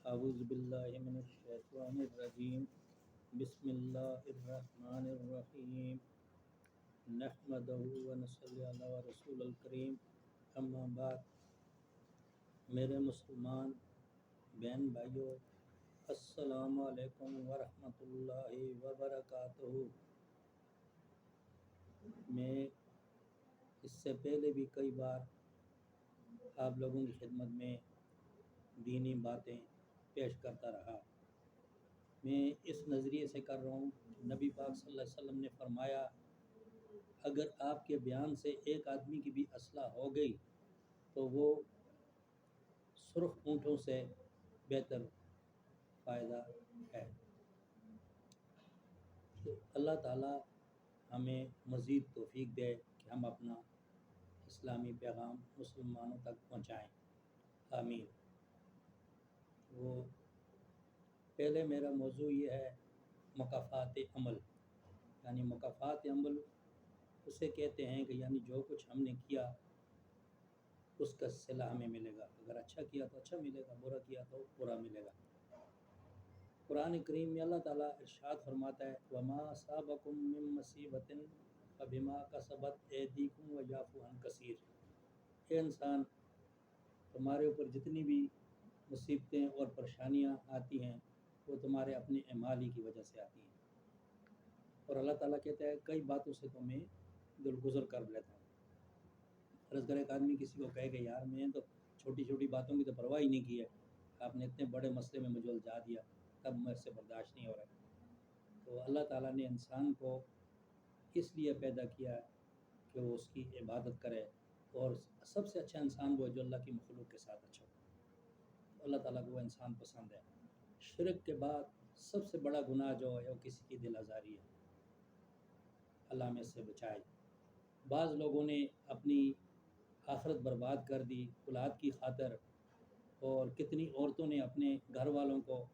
اعوذ باللہ من الشیطان الرجیم بسم اللہ الرحمن الرحیم نحمدہ ونصلی علی رسول الکریم اما بعد۔ میرے مسلمان بہن بھائیوں، السلام علیکم ورحمۃ اللہ وبرکاتہ۔ میں اس سے پہلے بھی کئی بار آپ لوگوں کی خدمت میں دینی باتیں پیش کرتا رہا۔ میں اس نظریے سے کر رہا ہوں، نبی پاک صلی اللہ علیہ وسلم نے فرمایا اگر آپ کے بیان سے ایک آدمی کی بھی اصلاح ہو گئی تو وہ سرخ اونٹوں سے بہتر فائدہ ہے۔ تو اللہ تعالی ہمیں مزید توفیق دے کہ ہم اپنا اسلامی پیغام مسلمانوں تک پہنچائیں، آمین۔ وہ پہلے میرا موضوع یہ ہے مکافات عمل، یعنی مکافات عمل اسے کہتے ہیں کہ یعنی جو کچھ ہم نے کیا اس کا صلہ ہمیں ملے گا۔ اگر اچھا کیا تو اچھا ملے گا، برا کیا تو برا ملے گا۔ قرآن کریم میں اللہ تعالیٰ ارشاد فرماتا ہے وَمَا أَصَابَكُم مِّن مُّصِيبَةٍ فَبِمَا كَسَبَتْ أَيْدِيكُمْ وَيَعْفُو عَن كَثِيرٍ۔ اے انسان، تمہارے اوپر جتنی بھی مصیبتیں اور پریشانیاں آتی ہیں وہ تمہارے اپنے اعمال ہی کی وجہ سے آتی ہیں۔ اور اللہ تعالیٰ کہتا ہے کئی باتوں سے تو میں درگزر کر لیتا ہوں۔ فرض کر ایک آدمی کسی کو کہے کہ یار میں تو چھوٹی چھوٹی باتوں کی تو پرواہ ہی نہیں کی ہے، آپ نے اتنے بڑے مسئلے میں مجھے الجھا دیا، تب مجھ سے برداشت نہیں ہو رہا ہے۔ تو اللہ تعالیٰ نے انسان کو اس لیے پیدا کیا کہ وہ اس کی عبادت کرے، اور سب سے اچھا انسان وہ ہے جو اللہ کی مخلوق کے ساتھ اچھا ہو۔ اللہ تعالیٰ کو وہ انسان پسند ہے۔ شرک کے بعد سب سے بڑا گناہ جو ہے وہ کسی کی دل آزاری ہے، اللہ میں اس سے بچائے۔ بعض لوگوں نے اپنی آخرت برباد کر دی اولاد کی خاطر، اور کتنی عورتوں نے اپنے گھر والوں کو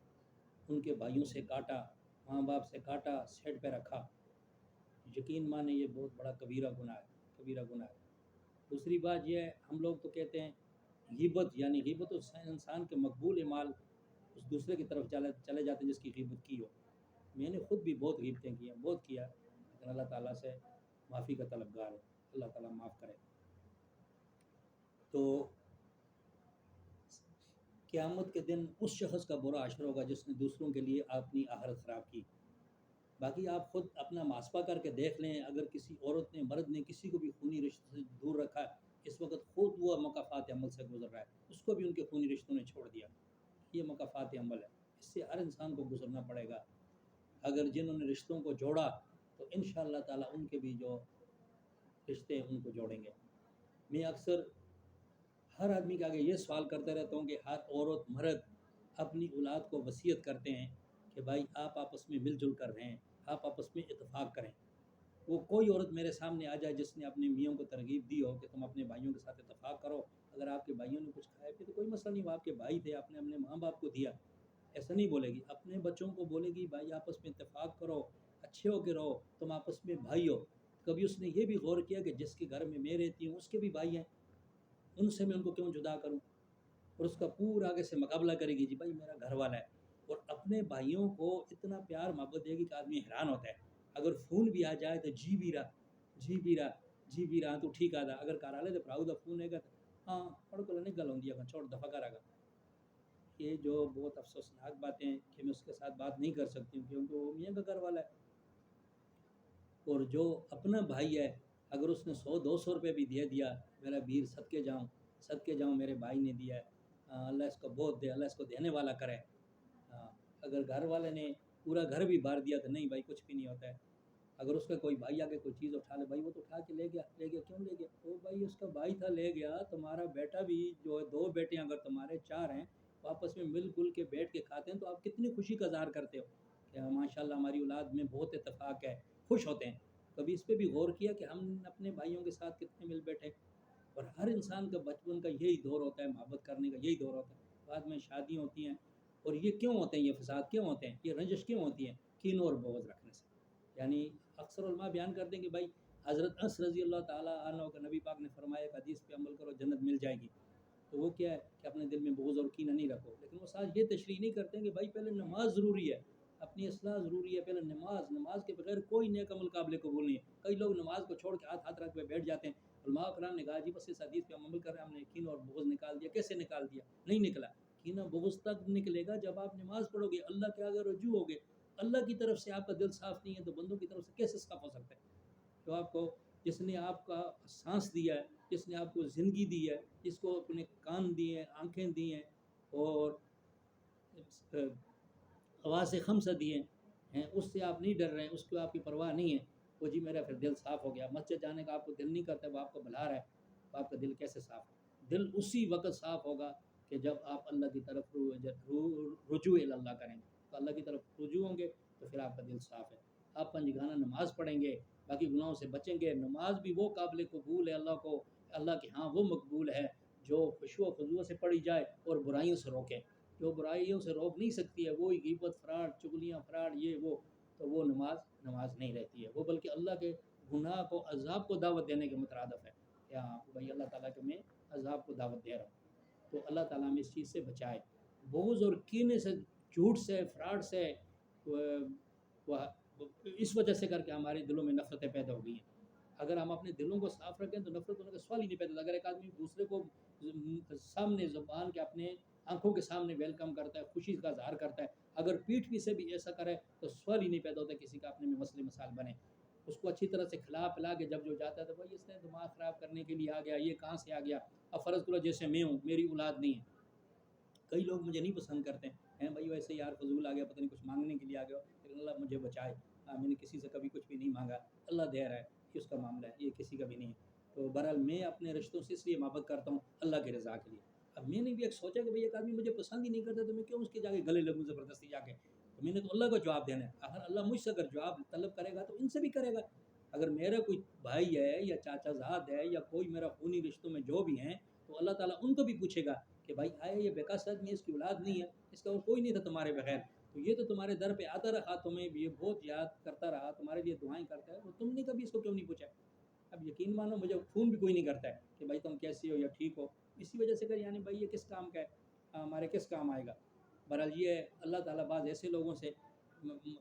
ان کے بھائیوں سے کاٹا، ماں باپ سے کاٹا، سیٹ پہ رکھا۔ یقین مانے یہ بہت بڑا کبیرہ گناہ ہے، کبیرہ گناہ ہے۔ دوسری بات یہ ہے ہم لوگ تو کہتے ہیں غیبت، یعنی غیبت اس انسان کے مقبول اعمال اس دوسرے کی طرف چلے جاتے ہیں جس کی غیبت کی ہو۔ میں نے خود بھی بہت غیبتیں کی ہیں، بہت کیا، لیکن اللہ تعالیٰ سے معافی کا طلبگار ہوں، اللہ تعالیٰ معاف کرے۔ تو قیامت کے دن اس شخص کا برا حشر ہوگا جس نے دوسروں کے لیے اپنی آخرت خراب کی۔ باقی آپ خود اپنا محاسبہ کر کے دیکھ لیں، اگر کسی عورت نے، مرد نے کسی کو بھی خونی رشتے سے دور رکھا ہے، اس وقت خود وہ مکافات عمل سے گزر رہا ہے، اس کو بھی ان کے خونی رشتوں نے چھوڑ دیا۔ یہ مکافات عمل ہے، اس سے ہر انسان کو گزرنا پڑے گا۔ اگر جنہوں نے رشتوں کو جوڑا تو انشاءاللہ تعالیٰ ان کے بھی جو رشتے ہیں ان کو جوڑیں گے۔ میں اکثر ہر آدمی کے آگے یہ سوال کرتا رہتا ہوں کہ ہر عورت مرد اپنی اولاد کو وصیت کرتے ہیں کہ بھائی آپ آپس میں مل جل کر رہیں، آپ آپس میں اتفاق کریں۔ وہ کوئی عورت میرے سامنے آ جائے جس نے اپنے میوں کو ترغیب دی ہو کہ تم اپنے بھائیوں کے ساتھ اتفاق کرو، اگر آپ کے بھائیوں نے کچھ کھایا پھر تو کوئی مسئلہ نہیں، وہ آپ کے بھائی تھے، آپ نے اپنے ماں باپ کو دیا، ایسا نہیں بولے گی۔ اپنے بچوں کو بولے گی بھائی آپس میں اتفاق کرو، اچھے ہو کے رہو، تم آپس میں بھائی ہو۔ کبھی اس نے یہ بھی غور کیا کہ جس کے گھر میں میں رہتی ہوں اس کے بھی بھائی ہیں، ان سے میں ان کو کیوں جدا کروں؟ اور اس کا پورا آگے سے مقابلہ کرے گی، جی بھائی میرا گھر والا ہے، اور اپنے بھائیوں کو اتنا پیار محبت دے گی کہ آدمی حیران ہوتا ہے۔ اگر فون بھی آ جائے تو جی بھی رہا، جی بھی رہا، جی بھی رہا تو ٹھیک آتا۔ اگر کر لے تو پراؤ دا فون ہے گا ہاں پڑھ کو نہیں گل ہوندی ہے چھوڑ دفعہ کرا گا۔ یہ جو بہت افسوسناک باتیں ہیں کہ میں اس کے ساتھ بات نہیں کر سکتی ہوں کیونکہ وہ میاں کا گھر والا ہے۔ اور جو اپنا بھائی ہے اگر اس نے 100-200 روپے بھی دے دیا، میرا بیر صدقے جاؤں میرے بھائی نے دیا ہے، اللہ اس کو بہت دے، اللہ اس کو دینے والا کرے۔ اگر گھر والے نے پورا گھر بھی بار دیا تو نہیں بھائی کچھ بھی نہیں ہوتا ہے۔ اگر اس کا کوئی بھائی آگے کوئی چیز اٹھا لے، بھائی وہ تو اٹھا کے لے گیا کیوں لے گیا؟ وہ بھائی اس کا بھائی تھا لے گیا، تمہارا بیٹا بھی جو ہے 2 بیٹے اگر تمہارے 4 ہیں وہ آپس میں مل جل کے بیٹھ کے کھاتے ہیں تو آپ کتنی خوشی کا اظہار کرتے ہو کہ ماشاءاللہ ہماری اولاد میں بہت اتفاق ہے، خوش ہوتے ہیں۔ کبھی اس پہ بھی غور کیا کہ ہم اپنے بھائیوں کے ساتھ کتنے مل بیٹھے؟ اور ہر انسان کا بچپن کا یہی دور ہوتا ہے، محبت کرنے کا یہی دور ہوتا ہے۔ بعد میں شادیاں ہوتی ہیں، اور یہ کیوں ہوتے ہیں؟ یہ فساد کیوں ہوتے ہیں؟ یہ رنجش کیوں ہوتی ہیں؟ کین اور بغض رکھنے سے۔ یعنی اکثر علماء بیان کرتے ہیں کہ بھائی حضرت انس رضی اللہ تعالیٰ عنہ کا نبی پاک نے فرمایا کہ حدیث پہ عمل کرو جنت مل جائے گی۔ تو وہ کیا ہے کہ اپنے دل میں بغض اور کینہ نہیں رکھو، لیکن وہ ساتھ یہ تشریح نہیں کرتے ہیں کہ بھائی پہلے نماز ضروری ہے، اپنی اصلاح ضروری ہے، پہلے نماز کے بغیر کوئی نیک عمل قابل قبول نہیں ہے۔ کئی لوگ نماز کو چھوڑ کے ہاتھ رکھ کے بیٹھ جاتے ہیں، علماء کرام نے کہا جی بس اس حدیث پہ ہم عمل کر رہے ہیں، ہم نے کینہ اور بغض نکال دیا۔ کیسے نکال دیا؟ نہیں نکلا۔ کینہ بغض تک نکلے گا جب آپ نماز پڑھو گے، اللہ کے آگے رجوع ہوگے، اللہ کی طرف سے آپ کا دل صاف نہیں ہے تو بندوں کی طرف سے کیسے صاف ہو سکتا ہے؟ تو آپ کو جس نے آپ کا سانس دیا ہے، جس نے آپ کو زندگی دی ہے، جس کو اپنے کان دیے ہیں، آنکھیں دی ہیں اور حواس خمسہ دیے ہیں، اس سے آپ نہیں ڈر رہے ہیں، اس کو آپ کی پرواہ نہیں ہے، وہ جی میرا پھر دل صاف ہو گیا۔ مسجد جانے کا آپ کو دل نہیں کرتا، وہ آپ کو بلا رہا ہے، تو آپ کا دل کیسے صاف ہے؟ دل اسی وقت صاف ہوگا کہ جب آپ اللہ کی طرف رجوع اللہ کریں گے، تو اللہ کی طرف رجوع ہوں گے تو پھر آپ کا دل صاف ہے۔ آپ پنجگانہ نماز پڑھیں گے، باقی گناہوں سے بچیں گے۔ نماز بھی وہ قابل قبول ہے اللہ کو، اللہ کے ہاں وہ مقبول ہے جو خشوع و خضوع سے پڑھی جائے اور برائیوں سے روکے۔ جو برائیوں سے روک نہیں سکتی ہے، وہی غیبت، فراڈ، چغلیاں، فراڈ، یہ وہ، تو وہ نماز نہیں رہتی ہے۔ وہ بلکہ اللہ کے گناہ کو، عذاب کو دعوت دینے کے مترادف ہے کہ ہاں بھائی اللہ تعالیٰ کے میں عذاب کو دعوت دے رہا ہوں۔ تو اللہ تعالیٰ ہمیں اس چیز سے بچائے، بغض اور کینے سے، جھوٹ سے، فراڈ سے، وہ اس وجہ سے کر کے ہمارے دلوں میں نفرتیں پیدا ہو گئی ہیں۔ اگر ہم اپنے دلوں کو صاف رکھیں تو نفرت ہونے کا سوال ہی نہیں پیدا ہوتا۔ اگر ایک آدمی دوسرے کو سامنے زبان کے، اپنے آنکھوں کے سامنے ویلکم کرتا ہے، خوشی کا اظہار کرتا ہے، اگر پیٹھ پیچھے بھی ایسا کرے تو سوال ہی نہیں پیدا ہوتا کسی کا اپنے میں مسئلے مسائل بنے۔ اس کو اچھی طرح سے کھلا پلا کے جب جو جاتا ہے تو بھائی اس نے دماغ خراب کرنے کے لیے آ گیا، یہ کہاں سے آ گیا؟ اب فرض کرو جیسے میں ہوں، میری اولاد نہیں ہے، کئی لوگ مجھے نہیں پسند کرتے ہیں بھائی ویسے یار فضول آ گیا، پتہ نہیں کچھ مانگنے کے لیے آ گیا، لیکن اللہ مجھے بچائے۔ میں نے کسی سے کبھی کچھ بھی نہیں مانگا، اللہ دے رہا ہے، یہ اس کا معاملہ ہے، یہ کسی کا بھی نہیں ہے۔ تو بہرحال میں اپنے رشتوں سے اس لیے محبت کرتا ہوں اللہ کی رضا کے لیے۔ اب میں نے بھی ایک سوچا کہ بھئی ایک آدمی مجھے پسند ہی نہیں کرتا تو میں کیوں اس کے جا کے گلے لگوں زبردستی جا کے؟ تو میں نے تو اللہ کو جواب دینا ہے، اگر اللہ مجھ سے اگر جواب طلب کرے گا تو ان سے بھی کرے گا۔ اگر میرا کوئی بھائی ہے یا چاچا زاد ہے یا کوئی میرا خونی رشتوں میں جو بھی ہیں، تو اللہ تعالیٰ ان کو بھی پوچھے گا کہ بھائی آئے یہ بیکا صد میں اس کی اولاد نہیں ہے، اس کا کوئی نہیں تھا تمہارے بغیر، تو یہ تو تمہارے در پہ آتا رہا، تمہیں یہ بہت یاد کرتا رہا، تمہارے لیے دعائیں کرتا ہے، تو تم نے کبھی اس کو کیوں نہیں پوچھا؟ اب یقین مانو مجھے فون بھی کوئی نہیں کرتا ہے کہ بھائی تم کیسی ہو یا ٹھیک ہو، اسی وجہ سے کہ یعنی بھائی یہ کس کام کا ہے، ہمارے کس کام آئے گا؟ بہرحال یہ ہے اللہ تعالیٰ بعض ایسے لوگوں سے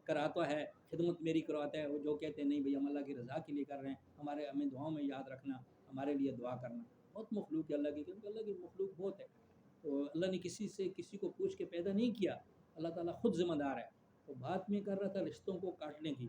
کراتا ہے، خدمت میری کرواتا ہے، وہ جو کہتے ہیں نہیں بھئی ہم اللہ کی رضا کے لیے کر رہے ہیں، ہمیں دعاؤں میں یاد رکھنا، ہمارے لیے دعا کرنا۔ بہت مخلوق ہے اللہ کی، کیونکہ اللہ کی مخلوق بہت ہے، تو اللہ نے کسی کو پوچھ کے پیدا نہیں کیا، اللہ تعالیٰ خود ذمہ دار ہے۔ تو بات میں کر رہا تھا رشتوں کو کاٹنے کی،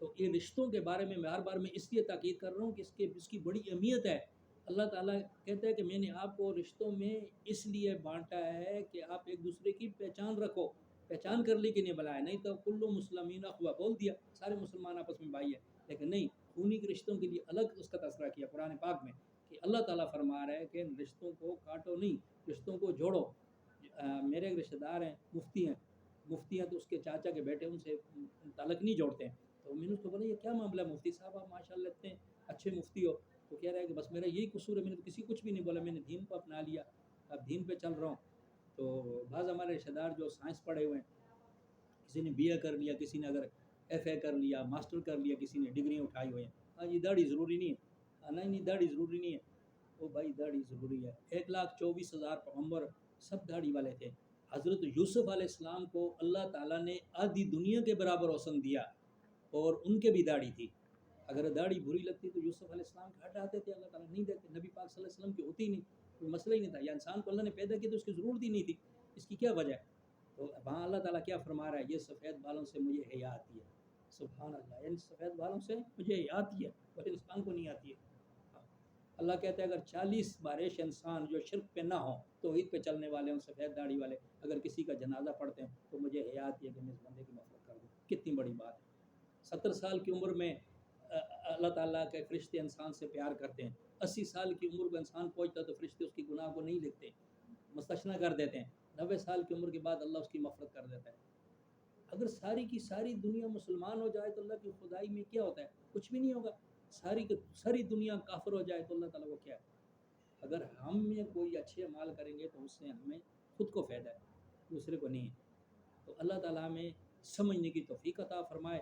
تو یہ رشتوں کے بارے میں بار بار میں اس لیے تاکید کر رہا ہوں کہ اس کی بڑی اہمیت ہے۔ اللہ تعالیٰ کہتا ہے کہ میں نے آپ کو رشتوں میں اس لیے بانٹا ہے کہ آپ ایک دوسرے کی پہچان رکھو، پہچان کر لی کہ نہیں بلایا، نہیں تو کلو مسلمین اخوا بول دیا، سارے مسلمان آپس میں بھائی ہیں، لیکن نہیں، خونی کے رشتوں کے لیے الگ اس کا تذکرہ کیا قرآن پاک میں کہ اللہ تعالیٰ فرما رہا ہے کہ ان رشتوں کو کاٹو نہیں، رشتوں کو جوڑو۔ میرے ایک رشتہ دار ہیں، مفتی ہیں، تو اس کے چاچا کے بیٹے ان سے تعلق نہیں جوڑتے ہیں، تو میں نے اس کو بولا یہ کیا معاملہ ہے مفتی صاحب، آپ ماشاء اللہ اتنے اچھے مفتی ہو؟ تو کہہ رہا ہے کہ بس میرا یہی قصور ہے، میں نے تو کسی کچھ بھی نہیں بولا، میں نے دین کو اپنا لیا، اب دین پہ چل رہا ہوں۔ تو بعض ہمارے رشتہ دار جو سائنس پڑھے ہوئے ہیں، کسی نے بی اے کر لیا، کسی نے اگر ایف اے کر لیا، ماسٹر کر لیا، کسی نے ڈگریاں اٹھائی ہوئی ہیں، ہاں یہ داڑھی ضروری نہیں ہے، نہیں داڑھی ضروری نہیں ہے، او بھائی داڑھی ضروری ہے۔ 1,24,000 پیغمبر سب داڑھی والے تھے۔ حضرت یوسف علیہ السلام کو اللہ تعالیٰ نے آدھی دنیا کے برابر حسن دیا اور ان کے بھی داڑھی تھی، اگر داڑھی بری لگتی تو یوسف علیہ السلام کے ہٹ آتے تھے، اللہ تعالیٰ نہیں دیتے، نبی پاک صلی اللہ علیہ وسلم کی ہوتی ہی نہیں، کوئی مسئلہ ہی نہیں تھا، یا انسان کو اللہ نے پیدا کیا تو اس کی ضرورت ہی نہیں تھی، اس کی کیا وجہ ہے؟ تو وہاں اللہ تعالیٰ کیا فرما رہا ہے، یہ سفید بالوں سے مجھے حیا آتی ہے، سبحان اللہ، یعنی سفید بالوں سے مجھے حیا آتی ہے اور انسان کو نہیں آتی ہے۔ اللہ کہتا ہے اگر 40 بارش انسان جو شرک پہ نہ ہوں، توحید پہ چلنے والے ہوں، سفید داڑھی والے، اگر کسی کا جنازہ پڑھتے ہیں تو مجھے حیا آتی ہے کہ میں اس بندے کی مغفرت کر دوں۔ کتنی بڑی بات ہے! 70 سال کی عمر میں اللہ تعالیٰ کے فرشتے انسان سے پیار کرتے ہیں، 80 سال کی عمر کو انسان پہنچتا ہے تو فرشتے اس کی گناہ کو نہیں لکھتے، مستثنیٰ کر دیتے ہیں، 90 سال کی عمر کے بعد اللہ اس کی مغفرت کر دیتا ہے۔ اگر ساری کی ساری دنیا مسلمان ہو جائے تو اللہ کی خدائی میں کیا ہوتا ہے؟ کچھ بھی نہیں ہوگا۔ ساری دنیا کافر ہو جائے تو اللہ تعالیٰ کو کیا ہے؟ اگر ہم میں کوئی اچھے اعمال کریں گے تو اس سے ہمیں خود کو فائدہ ہے، دوسرے کو نہیں ہے۔ تو اللہ تعالیٰ ہمیں سمجھنے کی توفیق عطا فرمائے،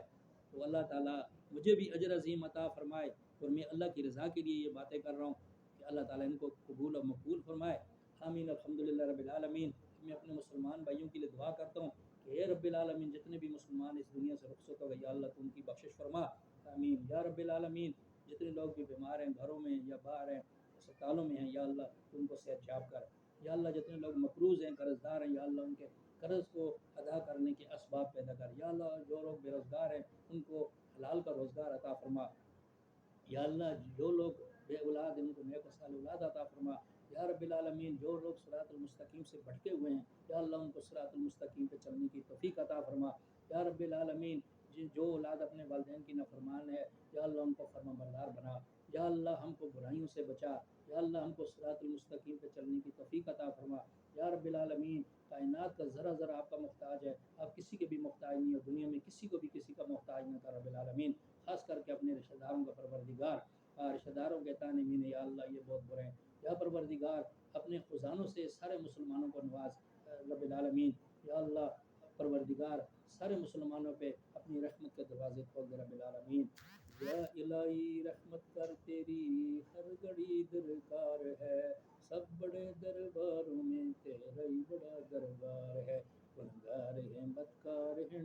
تو اللہ تعالیٰ مجھے بھی اجر عظیم عطا فرمائے، اور میں اللہ کی رضا کے لیے یہ باتیں کر رہا ہوں کہ اللہ تعالیٰ ان کو قبول و مقبول فرمائے۔ آمین الحمدللہ رب العالمین۔ میں اپنے مسلمان بھائیوں کے لیے دعا کرتا ہوں کہ اے رب العالمین جتنے بھی مسلمان اس دنیا سے رخصت ہو گئے یا اللہ تو ان کی بخشش فرما، آمین یا رب العالمین۔ جتنے لوگ بھی بیمار ہیں گھروں میں یا باہر ہیں اسپتالوں میں ہیں یا اللہ تو ان کو صحت یاب کر، یا اللہ جتنے لوگ مقروض ہیں قرض دار ہیں یا اللہ ان کے قرض کو ادا کرنے کے اسباب پیدا کر، یا اللہ جو لوگ بے روزگار ہیں ان کو حلال کا روزگار عطا فرما، یا اللہ جو لوگ بے اولاد ہیں ان کو نیک و صالح اولاد عطا فرما، یا رب العالمین جو لوگ صراط المستقیم سے بھٹکے ہوئے ہیں یا اللہ ان کو صراط المستقیم پہ چلنے کی توفیق عطا فرما، یا رب العالمین جو اولاد اپنے والدین کی نافرمان ہے یا اللہ ان کو فرما بردار بنا، یا اللہ ہم کو برائیوں سے بچا، یا اللہ ہم کو صراط المستقیم پہ چلنے کی توفیق عطا فرما، یا رب العالمین۔ کائنات کا ذرہ ذرہ آپ کا محتاج ہے، آپ کسی کے بھی محتاج نہیں ہو، دنیا میں کسی کو بھی کسی کا محتاج نہ کر رب العالمین، خاص کر کے اپنے رشتہ داروں کا پروردگار، رشتہ داروں کے تانے مینے یا اللہ یہ بہت برے ہیں، یا پروردگار اپنے خزانوں سے سارے مسلمانوں کو نواز رب العالمین، یا اللہ پروردگار سارے مسلمانوں پہ اپنی رحمت کے دروازے کھول دے رب العالمین، یا الہی رحمت کر تیری ہر گھڑی درکار ہے، سب بڑے درباروں میں تیرا ہی بڑا دربار ہے، گنہگار ہیں بدکار ہیں